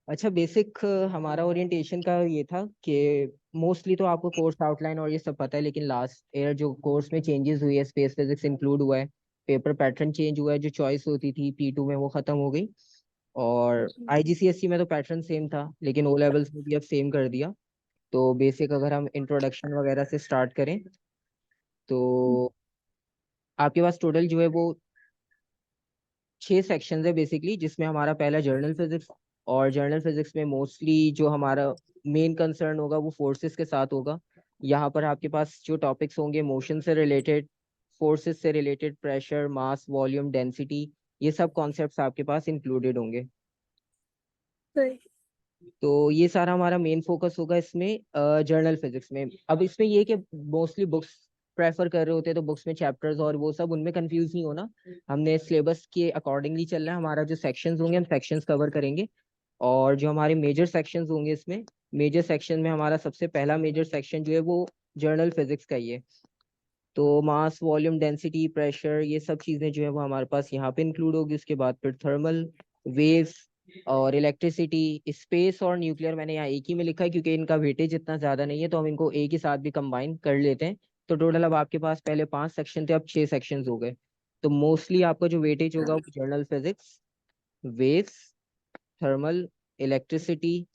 अच्छा, बेसिक हमारा ओरिएंटेशन का ये था कि मोस्टली तो आपको कोर्स आउटलाइन और ये सब पता है, लेकिन लास्ट ईयर जो कोर्स में चेंजेस हुई है, स्पेस फिजिक्स इंक्लूड हुआ है, पेपर पैटर्न चेंज हुआ है, जो चॉइस होती थी P2 में वो खत्म हो गई। और IGCSE में तो पैटर्न सेम था, लेकिन O लेवल्स में भी अब सेम कर दिया। तो बेसिक अगर हम इंट्रोडक्शन वगैरह से स्टार्ट करें तो आपके पास टोटल जो है वो 6 सेक्शंस है बेसिकली, जिसमें हमारा पहला जर्नल फिजिक्स। और जर्नल फिजिक्स में मोस्टली जो हमारा मेन कंसर्न होगा वो फोर्सेस के साथ होगा। यहाँ पर आपके पास जो टॉपिक्स होंगे मोशन से रिलेटेड, फोर्सेस से रिलेटेड, प्रेशर, मास, वॉल्यूम, डेंसिटी, ये सब कॉन्सेप्ट्स आपके पास इंक्लूडेड होंगे। सही। तो ये सारा हमारा मेन फोकस होगा इसमें जर्नल फिजिक्स में। अब इसमें ये कि मोस्टली बुक्स प्रेफर कर रहे होते हैं, तो बुक्स में चैप्टर्स और वो सब उनमें कंफ्यूज नहीं होना। हमने सिलेबस के अकॉर्डिंगली चलना है। हमारा जो सेक्शंस होंगे हम सेक्शंस कवर करेंगे। और जो हमारे मेजर सेक्शंस होंगे इसमें, मेजर सेक्शन में हमारा सबसे पहला मेजर सेक्शन जो है वो जर्नल फिजिक्स का ही है। तो मास, वॉल्यूम, डेंसिटी, प्रेशर, ये सब चीजें जो है वो हमारे पास यहाँ पे इंक्लूड होगी। उसके बाद फिर थर्मल, वेव्स और इलेक्ट्रिसिटी, स्पेस और न्यूक्लियर मैंने यहाँ एक ही में लिखा है क्योंकि इनका वेटेज इतना ज्यादा नहीं है, तो हम इनको एक ही साथ भी कंबाइन कर लेते हैं। तो टोटल अब आपके पास पहले 5 सेक्शन थे, अब 6 सेक्शन हो गए। तो मोस्टली आपका जो वेटेज होगा वो journal physics, waves, thermal, electricity.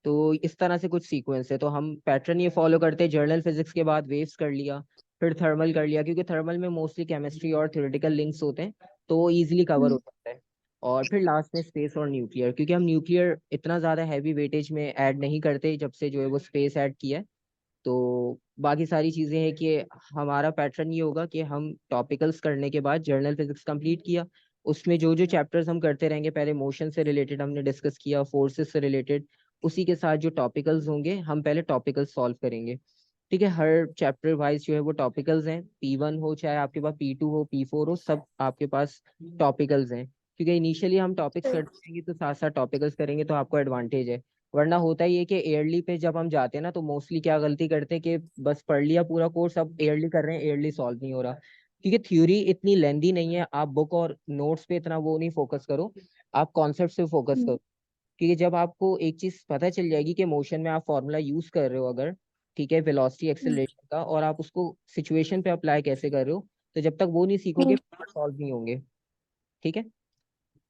तो इस तरह से कुछ सीक्वेंस है। तो हम पैटर्न ये फॉलो करते हैं, जर्नल फिजिक्स के बाद वेव्स कर लिया, फिर थर्मल कर लिया, क्योंकि थर्मल में मोस्टली केमिस्ट्री और थ्योरेटिकल लिंक्स होते हैं, तो वो इजीली कवर हो सकता है। और फिर लास्ट में स्पेस और न्यूक्लियर, क्योंकि हम न्यूक्लियर इतना ज़्यादा हैवी वेटेज में ऐड नहीं करते जब से जो है वो स्पेस ऐड किया है। तो बाकी सारी चीज़ें हैं कि हमारा पैटर्न ये होगा कि हम टॉपिकल्स करने के बाद जर्नल फिजिक्स कंप्लीट किया, उसमें जो जो चैप्टर्स हम करते रहेंगे, पहले मोशन से रिलेटेड हमने डिस्कस किया, फोर्सेस से रिलेटेड, उसी के साथ जो टॉपिकल्स होंगे हम पहले टॉपिकल्स सॉल्व करेंगे। ठीक है, हर चैप्टर वाइज जो है वो टॉपिकल्स हैं, P1 हो चाहे आपके पास P2 हो, P4 हो, सब आपके पास टॉपिकल्स हैं। क्योंकि इनिशियली हम टॉपिक्स करते रहेंगे तो साथ साथ टॉपिकल्स करेंगे, तो आपको एडवांटेज है। वरना होता ही है कि एयरली पे जब हम जाते हैं ना, तो मोस्टली क्या गलती करते हैं कि बस पढ़ लिया पूरा कोर्स, अब एयरली कर रहे हैं, एयरली सॉल्व नहीं हो रहा। क्योंकि थ्योरी इतनी लेंदी नहीं है, आप बुक और नोट्स पे इतना वो नहीं फोकस करो, आप कॉन्सेप्ट से फोकस करो। क्योंकि जब आपको एक चीज पता चल जाएगी कि मोशन में आप फॉर्मूला यूज कर रहे हो अगर, ठीक है, वेलोसिटी एक्सेलरेशन का, और आप उसको सिचुएशन पे अप्लाई कैसे कर रहे हो, तो जब तक वो नहीं सीखोगे सॉल्व नहीं होंगे। ठीक है।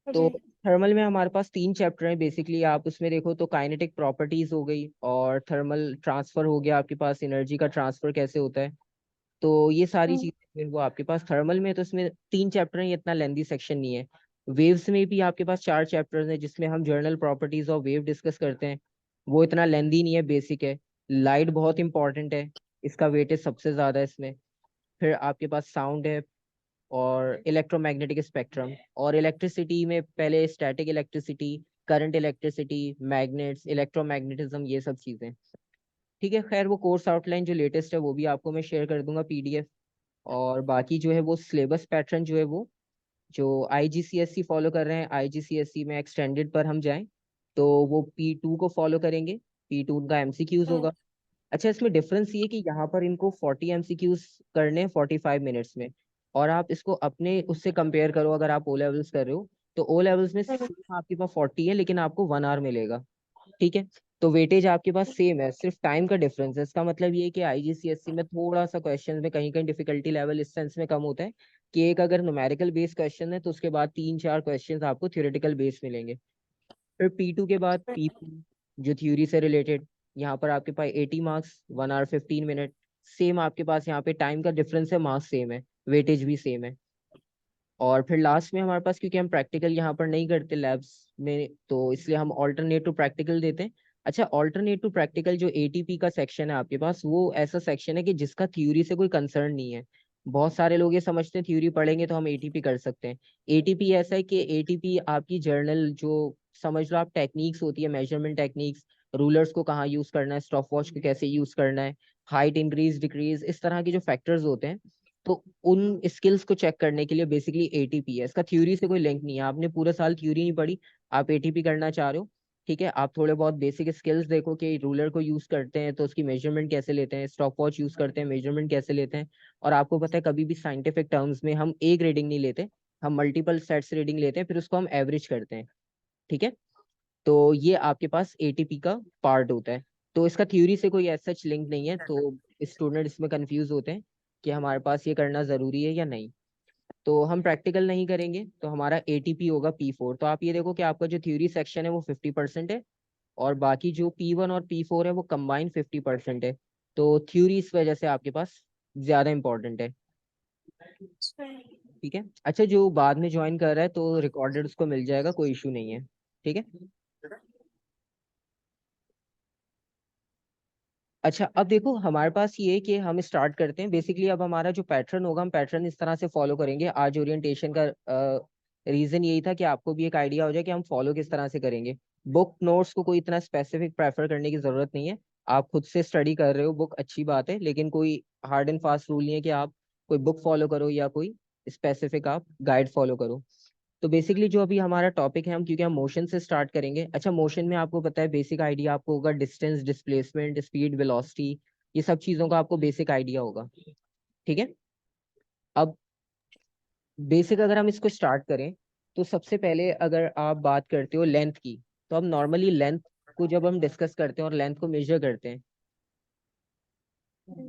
तो जी। थर्मल में हमारे पास 3 चैप्टर हैं बेसिकली। आप उसमें देखो तो काइनेटिक प्रॉपर्टीज हो गई, और थर्मल ट्रांसफर हो गया, आपके पास एनर्जी का ट्रांसफर कैसे होता है। तो ये सारी चीजें वो आपके पास थर्मल में, तो इसमें 3 चैप्टर हैं, ये इतना लेंदी सेक्शन नहीं है। वेव्स में भी आपके पास 4 चैप्टर्स हैं, जिसमें हम जर्नल प्रॉपर्टीज और वेव डिस्कस करते हैं। वो इतना लेंदी नहीं है, बेसिक है। लाइट बहुत इंपॉर्टेंट है, इसका वेटेज सबसे ज्यादा है इसमें। फिर आपके पास साउंड है, और इलेक्ट्रोमैग्नेटिक स्पेक्ट्रम, और इलेक्ट्रिसिटी में पहले static electricity, current electricity, magnets, electromagnetism, ये सब चीजें। ठीक है, खैर वो कोर्स आउटलाइन जो लेटेस्ट है वो भी आपको मैं शेयर कर दूंगा PDF। और बाकी जो है वो सिलेबस पैटर्न जो है वो, जो IGCSE फॉलो कर रहे हैं, IGCSE में एक्सटेंडेड पर हम जाएं तो वो P2 को फॉलो करेंगे। P2 उनका MCQs होगा। अच्छा, इसमें डिफरेंस ये कि यहाँ पर इनको 40 MCQs करने हैं 45 मिनट्स में। और आप इसको अपने उससे कंपेयर करो, अगर आप O लेवल्स कर रहे हो, तो O लेवल्स में सेम आपके पास 40 है, लेकिन आपको 1 आवर मिलेगा। ठीक है। तो वेटेज आपके पास सेम है, सिर्फ टाइम का डिफरेंस है। इसका मतलब ये है कि IGCSE में थोड़ा सा क्वेश्चन में कहीं कहीं डिफिकल्टी लेवल इस सेंस में कम होता है कि एक अगर न्यूमेरिकल बेस क्वेश्चन है तो उसके बाद 3-4 क्वेश्चन आपको थ्योरेटिकल बेस मिलेंगे। फिर P2 के बाद P4, जो थ्योरी से रिलेटेड, यहाँ पर आपके पास 80 मार्क्स, 1 आवर 15 मिनट। सेम आपके पास यहाँ पे टाइम का डिफरेंस है, मार्क्स सेम है, वेटेज भी सेम है। और फिर लास्ट में हमारे पास, क्योंकि हम प्रैक्टिकल यहाँ पर नहीं करते लैब्स में, तो इसलिए हम ऑल्टरनेट टू प्रैक्टिकल देते हैं। अच्छा, ऑल्टरनेट टू प्रैक्टिकल जो ATP का सेक्शन है आपके पास, वो ऐसा सेक्शन है कि जिसका थ्योरी से कोई कंसर्न नहीं है। बहुत सारे लोग ये समझते हैं थ्योरी पढ़ेंगे तो हम ATP कर सकते हैं। ATP ऐसा है कि ATP आपकी जर्नल जो, समझ लो आप, टेक्निक्स होती है, मेजरमेंट टेक्निक्स, रूलर्स को कहाँ यूज करना है, स्टॉप वॉच को कैसे यूज करना है, हाइट इंक्रीज डिक्रीज, इस तरह के जो फैक्टर्स होते हैं, तो उन स्किल्स को चेक करने के लिए बेसिकली ATP है। इसका थ्योरी से कोई लिंक नहीं है, आपने पूरे साल थ्योरी नहीं पढ़ी, आप ATP करना चाह रहे हो, ठीक है, आप थोड़े बहुत बेसिक स्किल्स देखो कि रूलर को यूज करते हैं तो उसकी मेजरमेंट कैसे लेते हैं, स्टॉप वॉच यूज करते हैं, मेजरमेंट कैसे लेते हैं। और आपको पता है कभी भी साइंटिफिक टर्म्स में हम एक रीडिंग नहीं लेते, हम मल्टीपल सेट्स रीडिंग लेते हैं, फिर उसको हम एवरेज करते हैं। ठीक है, तो ये आपके पास एटीपी का पार्ट होता है। तो इसका थ्योरी से कोई ऐसा सच लिंक नहीं है, तो स्टूडेंट इसमें कंफ्यूज होते हैं कि हमारे पास ये करना जरूरी है या नहीं। तो हम प्रैक्टिकल नहीं करेंगे, तो हमारा एटीपी होगा P4। तो आप ये देखो कि आपका जो थ्योरी सेक्शन है वो 50% है, और बाकी जो P1 और P4 है वो कंबाइन 50% है। तो थ्योरी इस वजह से आपके पास ज्यादा इंपॉर्टेंट है। ठीक है, अच्छा जो बाद में ज्वाइन कर रहा है तो रिकॉर्डेड उसको मिल जाएगा, कोई इशू नहीं है। ठीक है, अच्छा अब देखो हमारे पास ये है कि हम स्टार्ट करते हैं। बेसिकली अब हमारा जो पैटर्न होगा, हम पैटर्न इस तरह से फॉलो करेंगे। आज ओरिएंटेशन का रीजन यही था कि आपको भी एक आइडिया हो जाए कि हम फॉलो किस तरह से करेंगे। बुक नोट्स को कोई इतना स्पेसिफिक प्रेफर करने की जरूरत नहीं है। आप खुद से स्टडी कर रहे हो, बुक अच्छी बात है, लेकिन कोई हार्ड एंड फास्ट रूल नहीं है कि आप कोई बुक फॉलो करो या कोई स्पेसिफिक आप गाइड फॉलो करो। तो बेसिकली जो अभी हमारा टॉपिक है, हम क्योंकि हम मोशन से स्टार्ट करेंगे। अच्छा मोशन में आपको पता है बेसिक आइडिया आपको होगा, डिस्टेंस, डिस्प्लेसमेंट, स्पीड, वेलोसिटी, ये सब चीजों का आपको बेसिक आइडिया होगा। ठीक है, अब बेसिक अगर हम इसको स्टार्ट करें, तो सबसे पहले अगर आप बात करते हो लेंथ की, तो अब नॉर्मली लेंथ को जब हम डिस्कस करते हैं और लेंथ को मेजर करते हैं,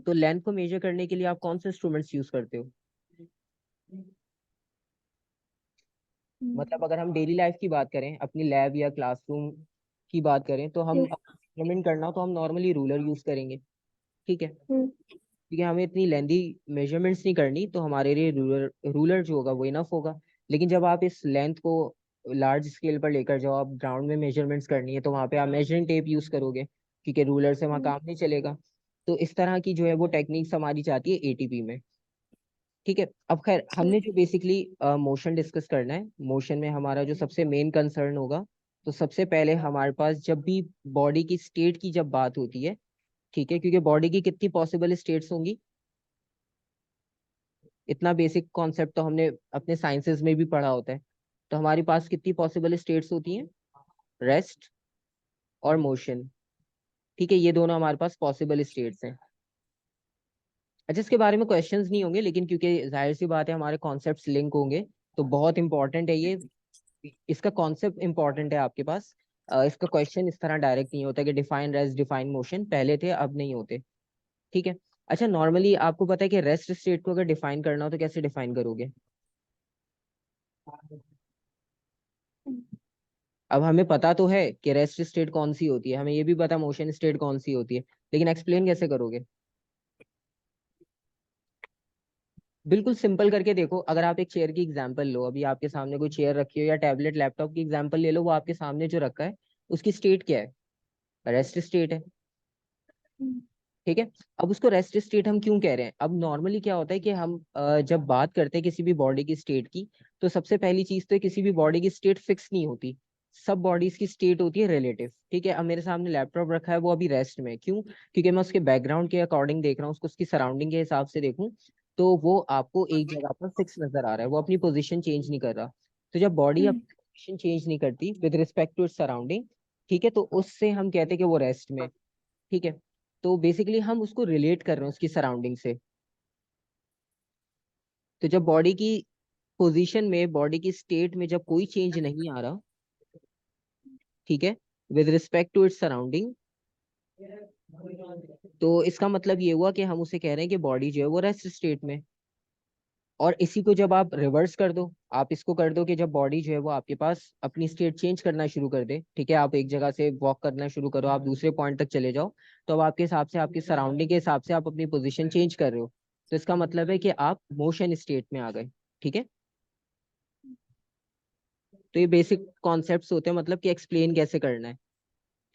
तो लेंथ को मेजर करने के लिए आप कौन से इंस्ट्रूमेंट्स यूज करते हो? मतलब अगर हम डेली लाइफ की बात करें, अपनी लैब या क्लासरूम की बात करें, तो हम मेजरमेंट करना हो तो हम नॉर्मली रूलर यूज करेंगे। ठीक है, क्योंकि हमें इतनी लेंदी मेजरमेंट्स नहीं करनी, तो हमारे लिए रूलर रूलर जो होगा वो इनफ होगा। लेकिन जब आप इस लेंथ को लार्ज स्केल पर लेकर जाओ, आप ग्राउंड में मेजरमेंट्स करनी है, तो वहाँ पे आप मेजरिंग टेप यूज करोगे, क्योंकि रूलर से वहाँ काम नहीं चलेगा। तो इस तरह की जो है वो टेक्निक्स हमारी चाहती है एटीपी में। ठीक है, अब खैर हमने जो बेसिकली मोशन डिस्कस करना है, मोशन में हमारा जो सबसे मेन कंसर्न होगा, तो सबसे पहले हमारे पास जब भी बॉडी की स्टेट की जब बात होती है, ठीक है, क्योंकि बॉडी की कितनी पॉसिबल स्टेट्स होंगी, इतना बेसिक कॉन्सेप्ट तो हमने अपने साइंसेज में भी पढ़ा होता है। तो हमारे पास कितनी पॉसिबल स्टेट्स होती हैं? रेस्ट और मोशन। ठीक है, ये दोनों हमारे पास पॉसिबल स्टेट्स हैं। अच्छा इसके बारे में क्वेश्चंस नहीं होंगे, लेकिन क्योंकि जाहिर सी बात है हमारे कॉन्सेप्ट्स लिंक होंगे, तो बहुत इंपॉर्टेंट है ये। इसका कॉन्सेप्ट इंपॉर्टेंट है आपके पास। इसका क्वेश्चन इस तरह डायरेक्ट नहीं होता कि डिफाइन रेस्ट डिफाइन मोशन, पहले थे अब नहीं होते। ठीक है, अच्छा नॉर्मली आपको पता है कि रेस्ट स्टेट को अगर डिफाइन करना हो तो कैसे डिफाइन करोगे? अब हमें पता तो है कि रेस्ट स्टेट कौन सी होती है, हमें ये भी पता मोशन स्टेट कौन सी होती है, लेकिन एक्सप्लेन कैसे करोगे? बिल्कुल सिंपल करके देखो, अगर आप एक चेयर की एग्जांपल लो, अभी आपके सामने कोई चेयर रखी हो या टैबलेट लैपटॉप की एग्जांपल ले लो, वो आपके सामने जो रखा है उसकी स्टेट क्या है? रेस्ट स्टेट है। ठीक है, अब उसको रेस्ट स्टेट हम क्यों कह रहे हैं? अब नॉर्मली क्या होता है कि हम जब बात करते हैं किसी भी बॉडी की स्टेट की, तो सबसे पहली चीज तो है, किसी भी बॉडी की स्टेट फिक्स नहीं होती। सब बॉडीज की स्टेट होती है रिलेटिव। ठीक है, अब मेरे सामने लैपटॉप रखा है, वो अभी रेस्ट में है। क्यों? क्योंकि मैं उसके बैकग्राउंड के अकॉर्डिंग देख रहा हूँ, उसको उसकी सराउंडिंग के हिसाब से देखूं, तो वो आपको एक जगह पर फिक्स नजर आ रहा है, वो अपनी पोजीशन चेंज नहीं कर रहा। तो जब बॉडी अपनी पोजीशन चेंज नहीं करती with respect to its surrounding, ठीक है, तो उससे हम कहते हैं कि वो रेस्ट में। ठीक है, तो बेसिकली हम उसको रिलेट कर रहे हैं उसकी सराउंडिंग से। तो जब बॉडी की पोजीशन में, बॉडी की स्टेट में जब कोई चेंज नहीं आ रहा, ठीक है, with respect to its surrounding, तो इसका मतलब ये हुआ कि हम उसे कह रहे हैं कि बॉडी जो है वो रेस्ट स्टेट में। और इसी को जब आप रिवर्स कर दो, आप इसको कर दो कि जब बॉडी जो है वो आपके पास अपनी स्टेट चेंज करना शुरू कर दे, ठीक है, आप एक जगह से वॉक करना शुरू करो, आप दूसरे पॉइंट तक चले जाओ, तो अब आपके हिसाब से, आपकी सराउंडिंग के हिसाब से आप अपनी पोजीशन चेंज कर रहे हो, तो इसका मतलब है कि आप मोशन स्टेट में आ गए। ठीक है, तो ये बेसिक कॉन्सेप्ट्स होते हैं, मतलब कि एक्सप्लेन कैसे करना है।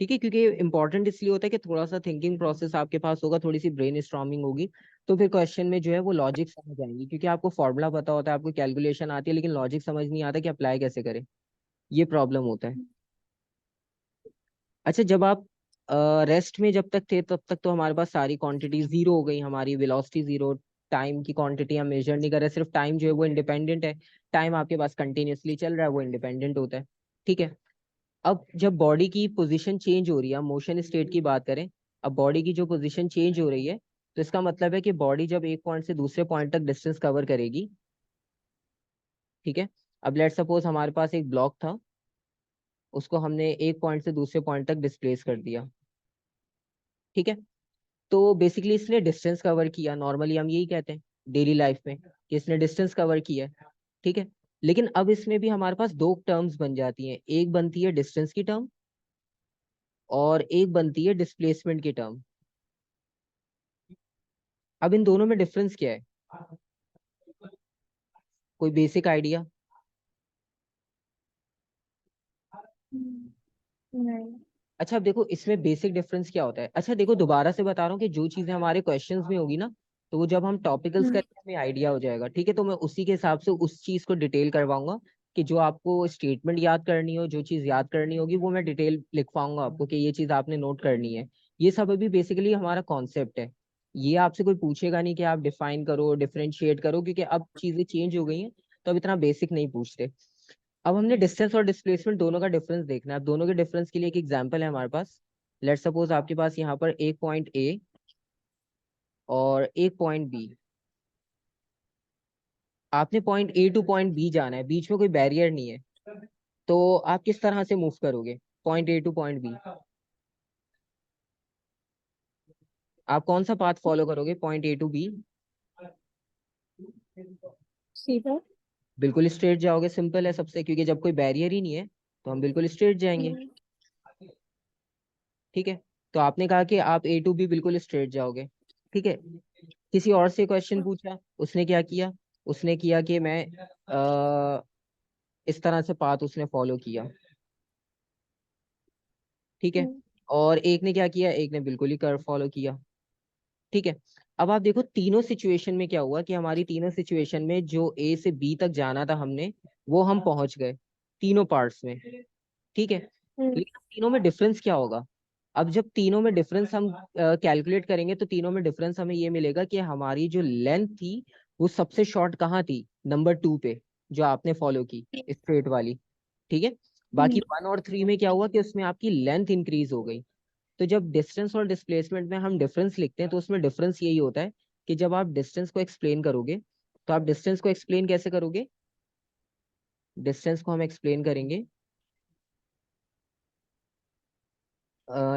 ठीक है, क्योंकि इंपॉर्टेंट इसलिए होता है कि थोड़ा सा थिंकिंग प्रोसेस आपके पास होगा, थोड़ी सी ब्रेन स्टॉर्मिंग होगी, तो फिर क्वेश्चन में जो है वो लॉजिक समझ आएंगी, क्योंकि आपको फॉर्मूला पता होता है, आपको कैलकुलेशन आती है, लेकिन लॉजिक समझ नहीं आता कि अप्लाई कैसे करें। ये प्रॉब्लम होता है। अच्छा जब आप रेस्ट में जब तक थे, तब तक तो हमारे पास सारी क्वांटिटी जीरो हो गई, हमारी वेलोसिटी जीरो, टाइम की क्वांटिटी हम मेजर नहीं कर रहे, सिर्फ टाइम जो है वो इंडिपेंडेंट है। टाइम आपके पास कंटिन्यूअसली चल रहा है, वो इंडिपेंडेंट होता है। ठीक है, अब जब बॉडी की पोजीशन चेंज हो रही है, हम मोशन स्टेट की बात करें, अब बॉडी की जो पोजीशन चेंज हो रही है, तो इसका मतलब है कि बॉडी जब एक पॉइंट से दूसरे पॉइंट तक डिस्टेंस कवर करेगी, ठीक है। अब लेट सपोज हमारे पास एक ब्लॉक था, उसको हमने एक पॉइंट से दूसरे पॉइंट तक डिस्प्लेस कर दिया। ठीक है। तो बेसिकली इसने डिस्टेंस कवर किया, नॉर्मली हम यही कहते हैं डेली लाइफ में कि इसने डिस्टेंस कवर किया है। ठीक है। लेकिन अब इसमें भी हमारे पास दो टर्म्स बन जाती हैं, एक बनती है डिस्टेंस की टर्म और एक बनती है डिस्प्लेसमेंट की टर्म। अब इन दोनों में डिफरेंस क्या है, कोई बेसिक आइडिया? नहीं। अच्छा अब देखो इसमें बेसिक डिफरेंस क्या होता है। अच्छा देखो दोबारा से बता रहा हूँ कि जो चीजें हमारे क्वेश्चंस में होगी ना, तो वो जब हम टॉपिकल्स करेंगे हमें आइडिया हो जाएगा। ठीक है। तो मैं उसी के हिसाब से उस चीज को डिटेल करवाऊंगा कि जो आपको स्टेटमेंट याद करनी हो, जो चीज याद करनी होगी, वो मैं डिटेल लिखवाऊंगा आपको कि ये चीज आपने नोट करनी है। ये सब अभी बेसिकली हमारा कॉन्सेप्ट है। ये आपसे कोई पूछेगा नहीं कि आप डिफाइन करो, डिफरेंशिएट करो, क्योंकि अब चीजें चेंज हो गई हैं, तो अब इतना बेसिक नहीं पूछते। अब हमने डिस्टेंस और डिस्प्लेसमेंट दोनों का डिफरेंस देखना है। अब दोनों के डिफरेंस के लिए एक एग्जांपल है हमारे पास। लेट सपोज आपके पास यहाँ पर एक पॉइंट ए और एक पॉइंट बी। आपने point A to point B जाना है, बीच में कोई बैरियर नहीं है, तो आप किस तरह से मूव करोगे point A to point B? आप कौन सा पाथ फॉलो करोगे पॉइंट ए टू बी? सीधा। बिल्कुल स्ट्रेट जाओगे, सिंपल है सबसे, क्योंकि जब कोई बैरियर ही नहीं है तो हम बिल्कुल स्ट्रेट जाएंगे। ठीक है। तो आपने कहा कि आप ए टू बी बिल्कुल स्ट्रेट जाओगे। ठीक है। किसी और से क्वेश्चन पूछा, उसने क्या किया, उसने किया कि मैं इस तरह से पाथ उसने फॉलो किया। ठीक है। और एक ने क्या किया, एक ने बिल्कुल ही कर्व फॉलो किया। ठीक है। अब आप देखो तीनों सिचुएशन में क्या हुआ कि हमारी तीनों सिचुएशन में जो ए से बी तक जाना था हमने, वो हम पहुंच गए तीनों पार्ट्स में। ठीक है। लेकिन तीनों में डिफरेंस क्या होगा? अब जब तीनों में डिफरेंस हम कैलकुलेट करेंगे तो तीनों में डिफरेंस हमें ये मिलेगा कि हमारी जो लेंथ थी वो सबसे शॉर्ट कहाँ थी, नंबर टू पे, जो आपने फॉलो की स्ट्रेट वाली। ठीक है। बाकी वन और थ्री में क्या हुआ कि उसमें आपकी लेंथ इंक्रीज हो गई। तो जब डिस्टेंस और डिस्प्लेसमेंट में हम डिफरेंस लिखते हैं तो उसमें डिफरेंस यही होता है कि जब आप डिस्टेंस को एक्सप्लेन करोगे, तो आप डिस्टेंस को एक्सप्लेन कैसे करोगे? डिस्टेंस को हम एक्सप्लेन करेंगे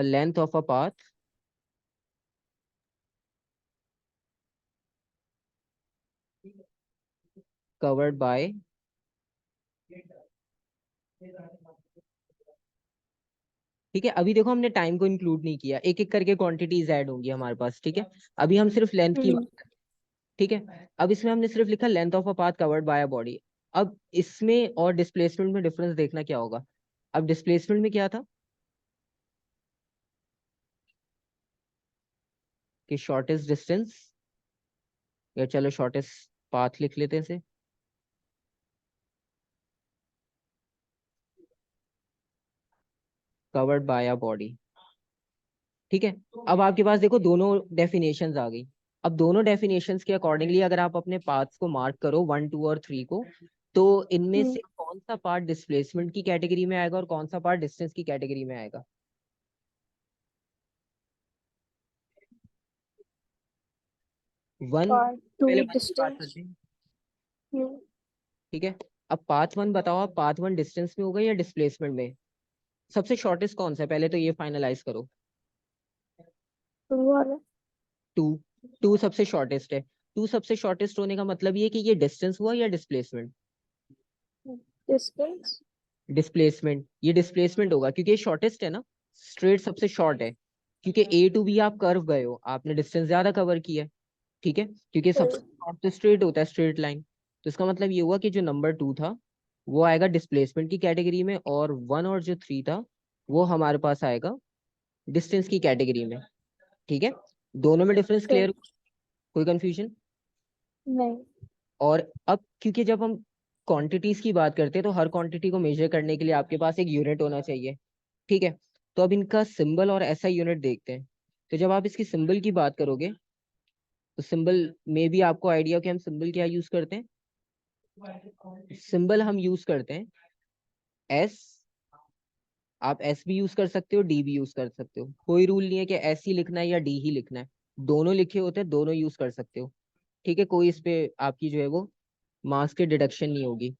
length of a path covered by, ठीक है। अभी देखो हमने टाइम को इंक्लूड नहीं किया, एक एक करके क्वांटिटीज ऐड होंगी हमारे पास। ठीक है। अभी हम सिर्फ लेंथ की बात करें। ठीक है। अब इसमें हमने सिर्फ लिखा length of a path covered by a body. अब इसमें और डिस्प्लेसमेंट में डिफरेंस देखना क्या होगा। अब डिस्प्लेसमेंट में क्या था कि शॉर्टेस्ट डिस्टेंस, या चलो शॉर्टेस्ट पाथ लिख लेते हैं इसे, कवर्ड बाय अ बॉडी। ठीक है। अब आपके पास देखो दोनों डेफिनेशंस आ गई। अब दोनों डेफिनेशंस के अकॉर्डिंगली अगर आप अपने पार्ट्स को मार्क करो वन टू और थ्री को, तो इनमें से कौन सा पार्ट डिस्प्लेसमेंट की कैटेगरी में आएगा और कौन सा पार्ट डिस्टेंस की कैटेगरी में आएगा? वन, पार्ट टू पहले वन की बात डिस्टेंस। करते हैं। ठीक है। अब पाथ वन बताओ, आप पाथ वन डिस्टेंस में होगा या डिस्प्लेसमेंट में? सबसे शॉर्टेस्ट कौन सा है पहले तो ये फाइनलाइज करो। टू वाला। टू। टू सबसे शॉर्टेस्ट है। टू सबसे शॉर्टेस्ट होने का मतलब ये कि ये डिस्टेंस हुआ या डिस्प्लेसमेंट? डिस्टेंस। डिस्प्लेसमेंट, ये डिस्प्लेसमेंट होगा क्योंकि ये शॉर्टेस्ट है ना, स्ट्रेट सबसे शॉर्ट है। क्योंकि ए टू बी आप कर्व गए हो, आपने डिस्टेंस ज्यादा कवर किया है। ठीक है। क्योंकि सबसे शॉर्ट तो स्ट्रेट होता है, स्ट्रेट लाइन। तो इसका मतलब ये हुआ कि जो नंबर टू था वो आएगा डिस्प्लेसमेंट की कैटेगरी में, और वन और जो थ्री था वो हमारे पास आएगा डिस्टेंस की कैटेगरी में। ठीक है। दोनों में डिफरेंस क्लियर, कोई कंफ्यूजन? नहीं। और अब क्योंकि जब हम क्वांटिटीज की बात करते हैं तो हर क्वांटिटी को मेजर करने के लिए आपके पास एक यूनिट होना चाहिए। ठीक है। तो अब इनका सिंबल और ऐसा यूनिट देखते हैं। तो जब आप इसकी सिंबल की बात करोगे तो सिंबल में भी आपको आइडिया हो कि हम सिंबल क्या यूज करते हैं। सिंबल हम यूज करते हैं एस। आप एस भी यूज कर सकते हो, डी भी यूज कर सकते हो, कोई रूल नहीं है कि एस ही लिखना है या डी ही लिखना है। दोनों लिखे होते हैं, दोनों यूज कर सकते हो। ठीक है। कोई इस पे आपकी जो है वो मार्क्स की डिडक्शन नहीं होगी।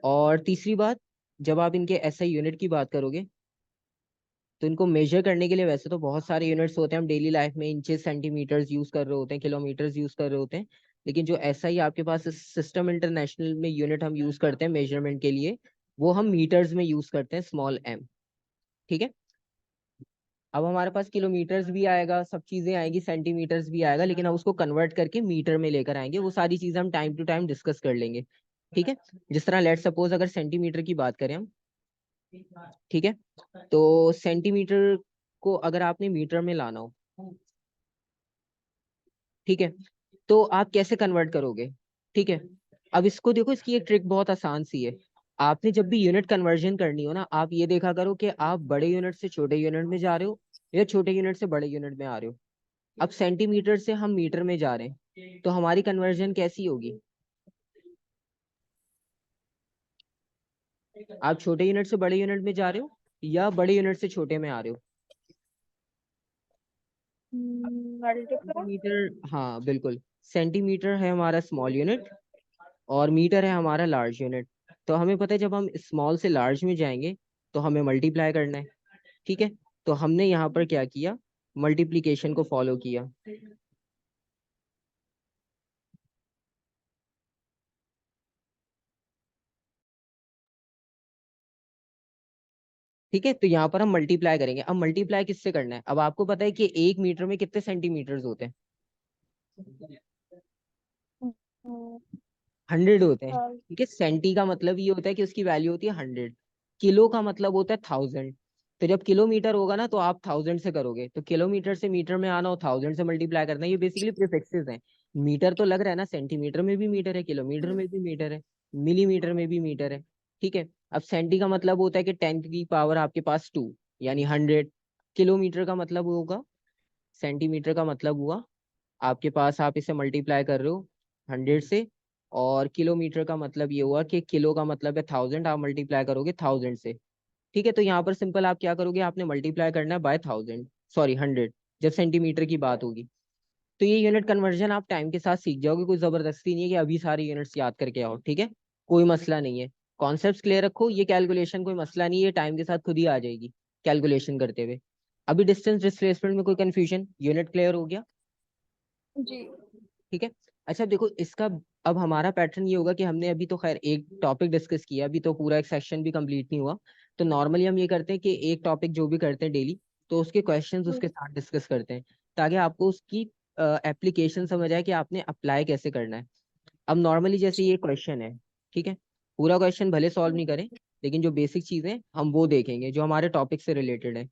और तीसरी बात, जब आप इनके एसआई यूनिट की बात करोगे तो इनको मेजर करने के लिए वैसे तो बहुत सारे यूनिट्स होते हैं, हम डेली लाइफ में इंचेस सेंटीमीटर्स यूज कर रहे होते हैं, किलोमीटर्स यूज कर रहे होते हैं, लेकिन जो एसआई आपके पास सिस्टम इंटरनेशनल में यूनिट हम यूज करते हैं मेजरमेंट के लिए, वो हम मीटर्स में यूज करते हैं, स्मॉल एम। ठीक है। अब हमारे पास किलोमीटर्स भी आएगा, सब चीजें आएगी, सेंटीमीटर्स भी आएगा, लेकिन हम उसको कन्वर्ट करके मीटर में लेकर आएंगे, वो सारी चीजें हम टाइम टू टाइम डिस्कस कर लेंगे। ठीक है। जिस तरह लेट सपोज अगर सेंटीमीटर की बात करें हम, ठीक है, तो सेंटीमीटर को अगर आपने मीटर में लाना हो, ठीक है, तो आप कैसे कन्वर्ट करोगे? ठीक है। अब इसको देखो, इसकी एक ट्रिक बहुत आसान सी है। आपने जब भी यूनिट कन्वर्जन करनी हो ना, आप ये देखा करो कि आप बड़े यूनिट से छोटे यूनिट में जा रहे हो या छोटे यूनिट से बड़े यूनिट में आ रहे हो। अब सेंटीमीटर से हम मीटर में जा रहे हैं, तो हमारी कन्वर्जन कैसी होगी? आप छोटे यूनिट से बड़े यूनिट में जा रहे हो या बड़े यूनिट से छोटे में आ रहे हो? मल्टीप्लाई। सेंटीमीटर, हाँ बिल्कुल। सेंटीमीटर है हमारा स्मॉल यूनिट और मीटर है हमारा लार्ज यूनिट। तो हमें पता है जब हम स्मॉल से लार्ज में जाएंगे तो हमें मल्टीप्लाई करना है। ठीक है। तो हमने यहाँ पर क्या किया, मल्टीप्लीकेशन को फॉलो किया। ठीक है। तो यहाँ पर हम मल्टीप्लाई करेंगे। अब मल्टीप्लाई किससे करना है? अब आपको पता है कि 1 मीटर में कितने सेंटीमीटर्स होते हैं? 100 होते हैं। ठीक है। सेंटी का मतलब ये होता है कि उसकी वैल्यू होती है 100। किलो का मतलब होता है 1000। तो जब किलोमीटर होगा ना तो आप 1000 से करोगे, तो किलोमीटर से मीटर में आना हो 1000 से मल्टीप्लाई करना है। ये बेसिकली प्रीफिक्सेस हैं। मीटर तो लग रहा है ना, सेंटीमीटर में भी मीटर है, किलोमीटर में भी मीटर है, मिलीमीटर में भी मीटर है। ठीक है। अब सेंटी का मतलब होता है कि 10 की पावर आपके पास 2, यानी 100। किलोमीटर का मतलब होगा, सेंटीमीटर का मतलब हुआ आपके पास, आप इसे मल्टीप्लाई कर रहे हो 100 से। और किलोमीटर का मतलब ये हुआ कि किलो का मतलब है 1000, आप मल्टीप्लाई करोगे 1000 से। ठीक है। तो यहाँ पर सिंपल आप क्या करोगे, आपने मल्टीप्लाई करना है बाय 1000, सॉरी 100, जब सेंटीमीटर की बात होगी। तो ये यूनिट कन्वर्जन आप टाइम के साथ सीख जाओगे, कोई जबरदस्ती नहीं है कि अभी सारे यूनिट्स याद करके आओ। ठीक है। कोई मसला नहीं है। कॉन्सेप्ट क्लियर रखो, ये कैलकुलेशन कोई मसला नहीं है, टाइम के साथ खुद ही आ जाएगी कैलकुलेशन करते हुए। अभी डिस्टेंस डिस्प्लेसमेंट में कोई कंफ्यूजन? यूनिट क्लियर हो गया? जी। ठीक है। अच्छा देखो इसका, अब हमारा पैटर्न ये होगा कि हमने अभी तो खैर एक टॉपिक डिस्कस किया, अभी तो पूरा एक सेक्शन भी कंप्लीट नहीं हुआ। तो नॉर्मली हम ये करते हैं कि एक टॉपिक जो भी करते हैं डेली, तो उसके क्वेश्चंस उसके साथ डिस्कस करते हैं, ताकि आपको उसकी एप्लीकेशन समझ आए कि आपने अप्लाई कैसे करना है। अब नॉर्मली जैसे ये क्वेश्चन है, ठीक है, पूरा क्वेश्चन भले सॉल्व नहीं करें, लेकिन जो बेसिक चीजें हम वो देखेंगे जो हमारे टॉपिक से रिलेटेड है।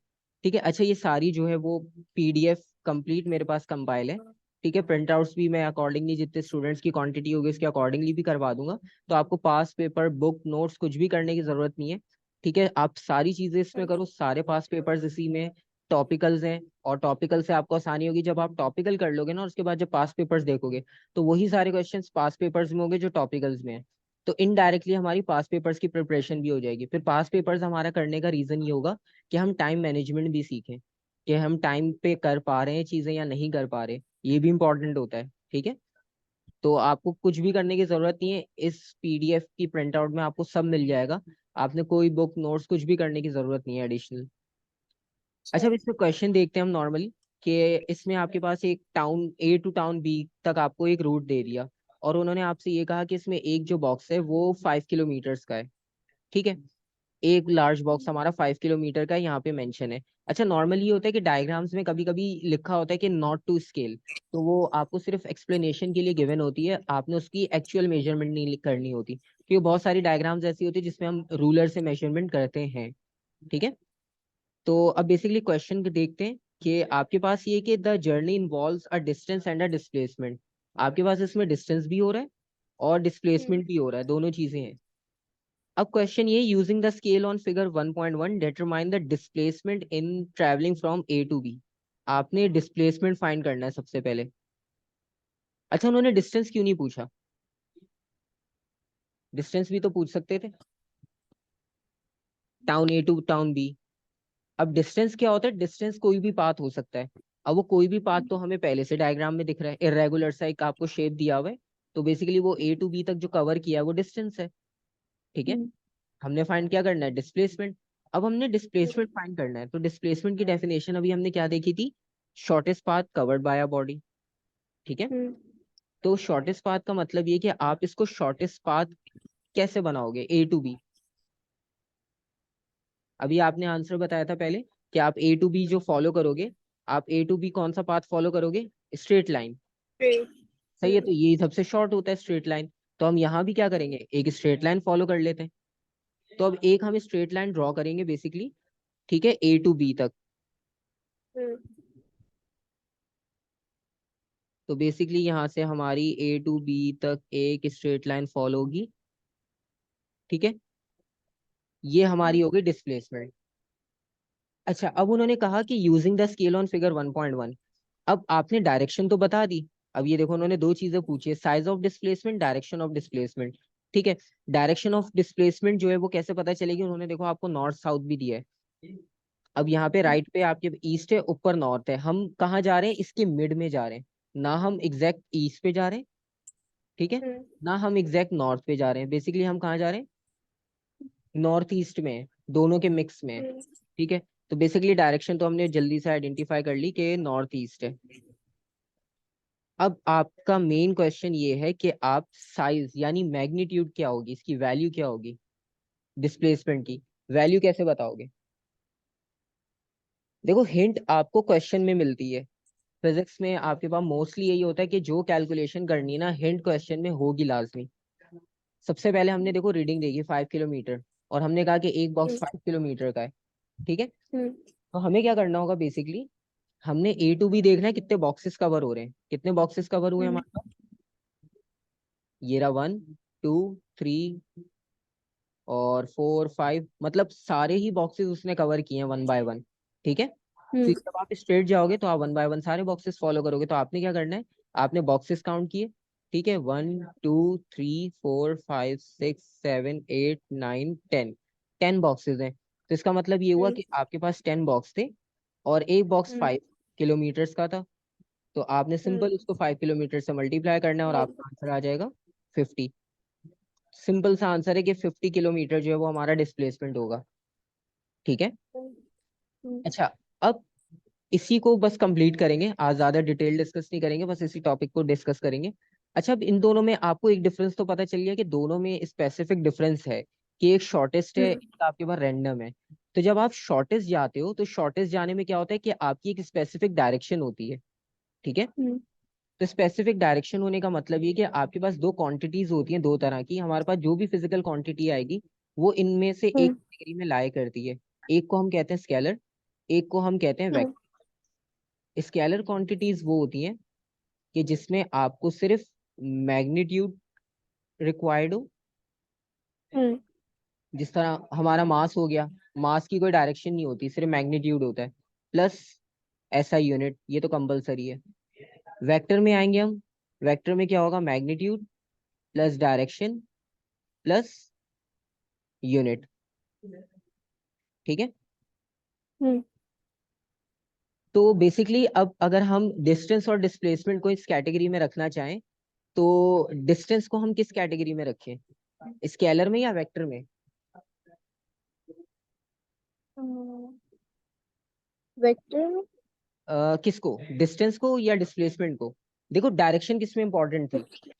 ठीक है। अच्छा ये सारी जो है वो पीडीएफ कंप्लीट मेरे पास कंपाइल है। ठीक है। प्रिंट आउट्स भी मैं अकॉर्डिंगली जितने स्टूडेंट्स की क्वांटिटी होगी उसके अकॉर्डिंगली भी करवा दूंगा। तो आपको पास पेपर, बुक, नोट्स कुछ भी करने की जरूरत नहीं है। ठीक है। आप सारी चीजें इसमें करो, सारे पास पेपर्स इसी में, टॉपिकल्स हैं, और टॉपिकल से आपको आसानी होगी जब आप टॉपिकल कर लोगे ना, और उसके बाद जब पास पेपर्स देखोगे तो वही सारे क्वेश्चंस पास पेपर्स में होंगे जो टॉपिकल्स में है। तो इनडायरेक्टली हमारी पास पेपर्स की प्रिपरेशन भी हो जाएगी। फिर पास पेपर्स हमारा करने का रीजन ये होगा कि हम टाइम मैनेजमेंट भी सीखें, कि हम टाइम पे कर पा रहे हैं चीजें या नहीं कर पा रहे, ये भी इंपॉर्टेंट होता है। ठीक है। तो आपको कुछ भी करने की जरूरत नहीं है, इस पीडीएफ की प्रिंट आउट में आपको सब मिल जाएगा। आपने कोई बुक, नोट्स कुछ भी करने की जरूरत नहीं है एडिशनल। अच्छा अब इसमें क्वेश्चन देखते हैं हम नॉर्मली, कि इसमें आपके पास एक town A to town B तक आपको एक रूट दे दिया, और उन्होंने आपसे ये कहा कि इसमें एक जो बॉक्स है वो 5 किलोमीटर्स का है। ठीक है। एक लार्ज बॉक्स हमारा 5 किलोमीटर का यहाँ पे मेंशन है। अच्छा नॉर्मली ये होता है कि डायग्राम्स में कभी कभी लिखा होता है कि नॉट टू स्केल, तो वो आपको सिर्फ एक्सप्लेनेशन के लिए गिवन होती है, आपने उसकी एक्चुअल मेजरमेंट नहीं करनी होती, क्योंकि बहुत सारी डायग्राम्स ऐसी होती है जिसमें हम रूलर से मेजरमेंट करते हैं। ठीक है। तो अब बेसिकली क्वेश्चन देखते हैं कि आपके पास ये कि the journey involves a distance and a displacement. आपके पास इसमें डिस्टेंस भी हो रहा है और डिस्प्लेसमेंट भी हो रहा है, दोनों चीजें हैं। अब क्वेश्चन ये, using the scale on figure 1.1 determine the displacement in travelling from A to B. आपने डिस्प्लेसमेंट फाइंड करना है सबसे पहले। अच्छा उन्होंने डिस्टेंस क्यों नहीं पूछा? डिस्टेंस भी तो पूछ सकते थे, town A to town B. अब डिस्टेंस क्या होता है? डिस्टेंस कोई भी पाथ हो सकता है। अब वो कोई भी पाथ तो हमें पहले से डायग्राम में दिख रहा है, इरेगुलर सा एक आपको शेप दिया हुआ है, तो बेसिकली वो ए टू बी तक जो कवर किया है वो डिस्टेंस है। ठीक है, हमने फाइंड क्या करना है, डिस्प्लेसमेंट। अब हमने डिस्प्लेसमेंट फाइंड करना है, तो डिस्प्लेसमेंट की डेफिनेशन अभी हमने क्या देखी थी, shortest path covered by a body. ठीक है, तो शॉर्टेस्ट पाथ का मतलब ये कि आप इसको शॉर्टेस्ट पाथ कैसे बनाओगे, ए टू बी। अभी आपने आंसर बताया था पहले कि आप ए टू बी जो फॉलो करोगे, आप ए टू बी कौन सा पाथ फॉलो करोगे, स्ट्रेट लाइन। सही है, तो ये सबसे शॉर्ट होता है स्ट्रेट लाइन। तो हम यहाँ भी क्या करेंगे, एक स्ट्रेट लाइन फॉलो कर लेते हैं। तो अब एक हम स्ट्रेट लाइन ड्रॉ करेंगे बेसिकली, ठीक है, ए टू बी तक। तो बेसिकली यहाँ से हमारी ए टू बी तक एक स्ट्रेट लाइन फॉलो होगी। ठीक है, ये हमारी होगी डिस्प्लेसमेंट। अच्छा, अब उन्होंने कहा कि using the scale on figure 1.1। अब आपने डायरेक्शन तो बता दी। अब ये देखो, उन्होंने दो चीजें पूछी है, size of displacement, direction of displacement. ठीक है, डायरेक्शन ऑफ डिस्प्लेसमेंट जो है वो कैसे पता चलेगी, उन्होंने देखो आपको नॉर्थ साउथ भी दिया है। अब यहाँ पे राइट पे आपके ईस्ट है, ऊपर नॉर्थ है, हम कहाँ जा रहे हैं, इसके मिड में जा रहे हैं। ना हम एग्जैक्ट ईस्ट पे जा रहे हैं, ठीक है, ना हम एग्जैक्ट नॉर्थ पे जा रहे हैं, बेसिकली हम कहाँ जा रहे हैं, नॉर्थ ईस्ट में, दोनों के मिक्स में। ठीक है, तो बेसिकली डायरेक्शन तो हमने जल्दी से आइडेंटिफाई कर ली कि नॉर्थ ईस्ट है। अब आपका मेन क्वेश्चन ये है कि आप साइज यानी मैग्नीट्यूड क्या होगी, इसकी वैल्यू क्या होगी, डिस्प्लेसमेंट की वैल्यू कैसे बताओगे। देखो, हिंट आपको क्वेश्चन में मिलती है। फिजिक्स में आपके पास मोस्टली यही होता है कि जो कैलकुलेशन करनी है ना, हिंट क्वेश्चन में होगी लाजमी। सबसे पहले हमने देखो रीडिंग देखी 5 किलोमीटर, और हमने कहा कि एक बॉक्स 5 किलोमीटर का है। ठीक है, तो हमें क्या करना होगा बेसिकली, हमने ए टू बी देखना है कितने बॉक्सेस कवर हो रहे हैं, कितने बॉक्सेस कवर हुए हमारे पास, ये रहा 1, 2, 3 और 4, 5, मतलब सारे ही बॉक्सेस उसने कवर किए हैं 1 बाय 1। ठीक है, फिर जब आप स्ट्रेट जाओगे तो आप 1 बाय 1 सारे बॉक्सेस फॉलो करोगे। तो आपने क्या करना है, आपने बॉक्सेस काउंट किए। ठीक है, 1, 2, 3, 4, 5, 6, 7, 8, 9, 10, 10 बॉक्सेस हैं। तो इसका मतलब ये हुआ कि आपके पास 10 बॉक्स थे, और एक बॉक्स 5 किलोमीटर्स का था। तो आपने सिंपल उसको 5 किलोमीटर से मल्टीप्लाई करना है और आपका आंसर आ जाएगा 50। सिंपल सा आंसर है कि 50 किलोमीटर जो है वो हमारा डिस्प्लेसमेंट होगा। ठीक है, अच्छा, अब इसी को बस कंप्लीट करेंगे, आज ज्यादा डिटेल डिस्कस नहीं करेंगे, बस इसी टॉपिक को डिस्कस करेंगे। अच्छा, अब इन दोनों में आपको एक डिफरेंस तो पता चल गया कि दोनों में स्पेसिफिक डिफरेंस है, कि एक शॉर्टेस्ट है, एक आपके पास रैंडम है। तो जब आप शॉर्टेस्ट जाते हो तो शॉर्टेस्ट जाने में क्या होता है कि आपकी एक स्पेसिफिक डायरेक्शन होती है। ठीक है, तो स्पेसिफिक डायरेक्शन होने का मतलब ये कि आपके पास दो क्वांटिटीज होती हैं, दो तरह की। हमारे पास जो भी फिजिकल क्वांटिटी आएगी वो इनमें से एक कैटेगरी में लाई करती है। एक को हम कहते हैं स्केलर, एक को हम कहते हैं वेक्टर। स्केलर क्वांटिटीज वो होती हैं कि जिसमें आपको सिर्फ मैग्नीट्यूड रिक्वायर्ड हो। जिस तरह हमारा मास हो गया, मास की कोई डायरेक्शन नहीं होती, सिर्फ मैग्नीट्यूड होता है, प्लस ऐसा यूनिट, ये तो कंपलसरी है। वेक्टर में आएंगे हम, वेक्टर में क्या होगा, magnitude plus direction plus unit. ठीक है, तो बेसिकली अब अगर हम डिस्टेंस और डिस्प्लेसमेंट को इस कैटेगरी में रखना चाहें, तो डिस्टेंस को हम किस कैटेगरी में रखें, स्केलर में या वेक्टर में। वेक्टर। किसको, डिस्टेंस को या डिस्प्लेसमेंट को। देखो, डायरेक्शन किस में इंपॉर्टेंट थी,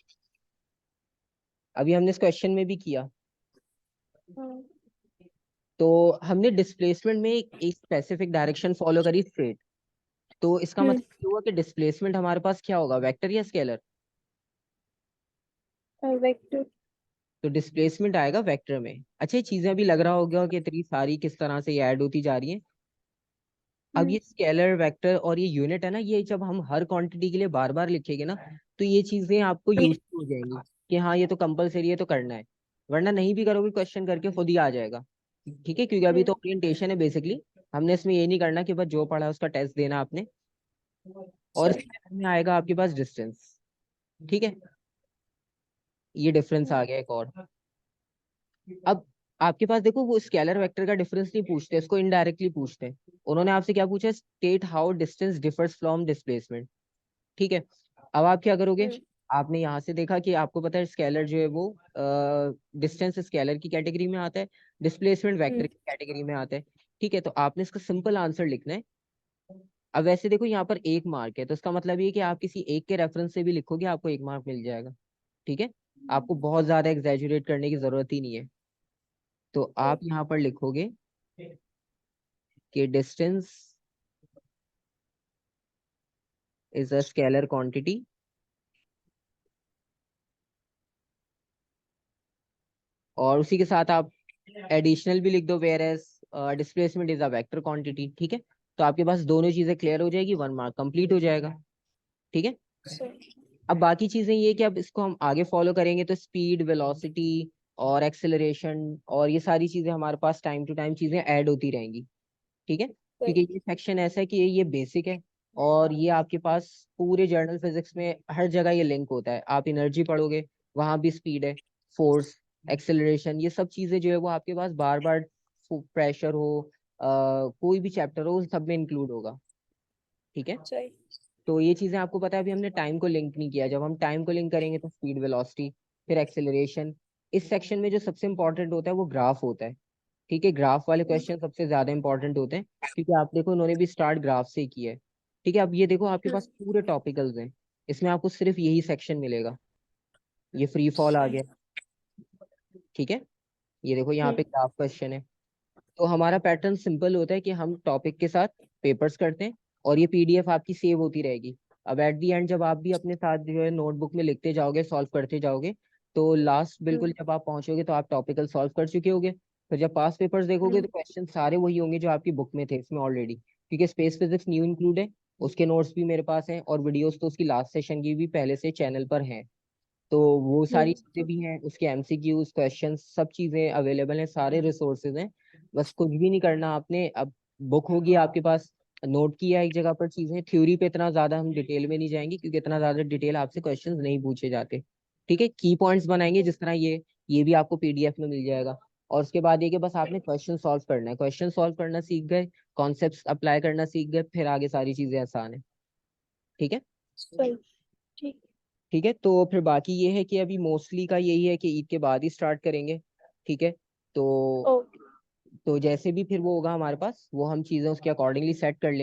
अभी हमने इस क्वेश्चन में भी किया। तो हमने डिस्प्लेसमेंट में एक स्पेसिफिक डायरेक्शन फॉलो करी, स्ट्रेट। तो इसका मतलब ये हुआ कि डिस्प्लेसमेंट हमारे पास क्या होगा, वेक्टर या स्केलर। वेक्टर। तो डिस्प्लेसमेंट आएगा वेक्टर में। अच्छा, ये चीजें अभी लग रहा होगा कि इतनी सारी किस तरह से ये ऐड होती जा रही हैं। अब ये स्केलर, वेक्टर और ये यूनिट है ना, ये जब हम हर क्वांटिटी के लिए बार बार लिखेंगे ना, तो ये चीजें आपको यूज हो जाएंगी कि हाँ ये तो कंपलसरी है तो करना है, वरना नहीं भी करोगे क्वेश्चन करके खुद ही आ जाएगा। ठीक है, क्योंकि अभी तो ओरिएंटेशन है बेसिकली, हमने इसमें ये नहीं करना कि बस जो पढ़ा है उसका टेस्ट देना आपने। और स्केलर में आएगा आपके पास डिस्टेंस। ठीक है, ये डिफरेंस आ गया एक और। अब आपके पास देखो, वो स्केलर वेक्टर का डिफरेंस नहीं पूछते, इसको इनडायरेक्टली पूछते हैं। उन्होंने आपसे क्या पूछा, state how distance differs from displacement. ठीक है, अब आप क्या करोगे, आपने यहाँ से देखा कि आपको पता है स्केलर जो है वो डिस्टेंस स्केलर की कैटेगरी में आता है, डिस्प्लेसमेंट वेक्टर की कैटेगरी में आता है। ठीक है, तो आपने इसका सिंपल आंसर लिखना है। अब वैसे देखो यहाँ पर 1 मार्क है, तो इसका मतलब ये है कि आप किसी एक के रेफरेंस से भी लिखोगे आपको 1 मार्क मिल जाएगा। ठीक है, आपको बहुत ज्यादा एग्जैजुरेट करने की जरूरत ही नहीं है। तो आप यहाँ पर लिखोगे कि distance is a scalar quantity और उसी के साथ आप एडिशनल भी लिख दो, whereas displacement is a vector quantity. ठीक है, तो आपके पास दोनों चीजें क्लियर हो जाएगी, 1 मार्क कंप्लीट हो जाएगा। ठीक है, सही। अब बाकी चीजें ये कि अब इसको हम आगे फॉलो करेंगे तो स्पीड, वेलोसिटी और एक्सेलरेशन और ये सारी चीजें हमारे पास टाइम टू टाइम चीजें ऐड होती रहेंगी। ठीक है, क्योंकि सही। ये सेक्शन ऐसा है कि ये बेसिक है और ये आपके पास पूरे जर्नल फिजिक्स में हर जगह ये लिंक होता है। आप एनर्जी पढ़ोगे, वहां भी स्पीड है, फोर्स, एक्सेलरेशन, ये सब चीजें जो है वो आपके पास बार बार, प्रेशर हो, कोई भी चैप्टर हो, उन सब में इंक्लूड होगा। ठीक है, सही। तो ये चीजें आपको पता है। अभी हमने टाइम को लिंक नहीं किया, जब हम टाइम को लिंक करेंगे तो स्पीड, वेलोसिटी, फिर एक्सेलरेशन। इस सेक्शन में जो सबसे इंपॉर्टेंट होता है वो ग्राफ होता है। ठीक है, ग्राफ वाले क्वेश्चन सबसे ज्यादा इंपॉर्टेंट होते हैं, क्योंकि आप देखो उन्होंने भी स्टार्ट ग्राफ से ही किया है। ठीक है, अब ये देखो आपके पास पूरे टॉपिकल्स हैं, इसमें आपको सिर्फ यही सेक्शन मिलेगा। ये फ्री फॉल आ सही। गया। ठीक है, ये देखो यहाँ हम्म। पे ग्राफ क्वेश्चन है। तो हमारा पैटर्न सिंपल होता है कि हम टॉपिक के साथ पेपर्स करते हैं और ये पीडीएफ आपकी सेव होती रहेगी। अब एट दी एंड जब आप भी अपने साथ जो है नोटबुक में लिखते जाओगे, सॉल्व करते जाओगे, तो लास्ट बिल्कुल जब आप पहुंचोगे तो आप टॉपिकल सॉल्व कर चुके होगे। फिर जब पास पेपर्स देखोगे तो क्वेश्चन सारे वही होंगे जो आपकी बुक में थे इसमें ऑलरेडी, क्योंकि स्पेस फिजिक्स न्यू इंक्लूड है। उसके नोट्स भी मेरे पास हैं और वीडियोस तो उसकी लास्ट सेशन की भी पहले से चैनल पर हैं। तो वो सारी चीजें भी हैं, उसके एमसीक्यूज, क्वेश्चन, सब चीजें अवेलेबल हैं, सारे रिसोर्सेज हैं। बस कुछ भी नहीं करना आपने। अब बुक होगी आपके पास, नोट किया एक जगह पर चीजें। थ्योरी पे इतना ज्यादा हम डिटेल में नहीं जाएंगे, क्योंकि इतना ज्यादा डिटेल आपसे क्वेश्चंस नहीं पूछे जाते। ठीक है, की पॉइंट्स बनाएंगे जिस तरह ये भी आपको पीडीएफ में मिल जाएगा। और उसके बाद ये कि बस आपने क्वेश्चन सॉल्व करना है, क्वेश्चन सॉल्व करना सीख गए, कॉन्सेप्ट्स अप्लाई करना सीख गए, फिर आगे सारी चीजें आसान है। ठीक है। सही। ठीक। ठीक है, तो फिर बाकी ये है कि अभी मोस्टली का यही है कि ईद के बाद ही स्टार्ट करेंगे। ठीक है, तो ओके। तो जैसे भी फिर वो होगा हमारे पास, वो हम चीज़ें उसके अकॉर्डिंगली सेट कर लेंगे।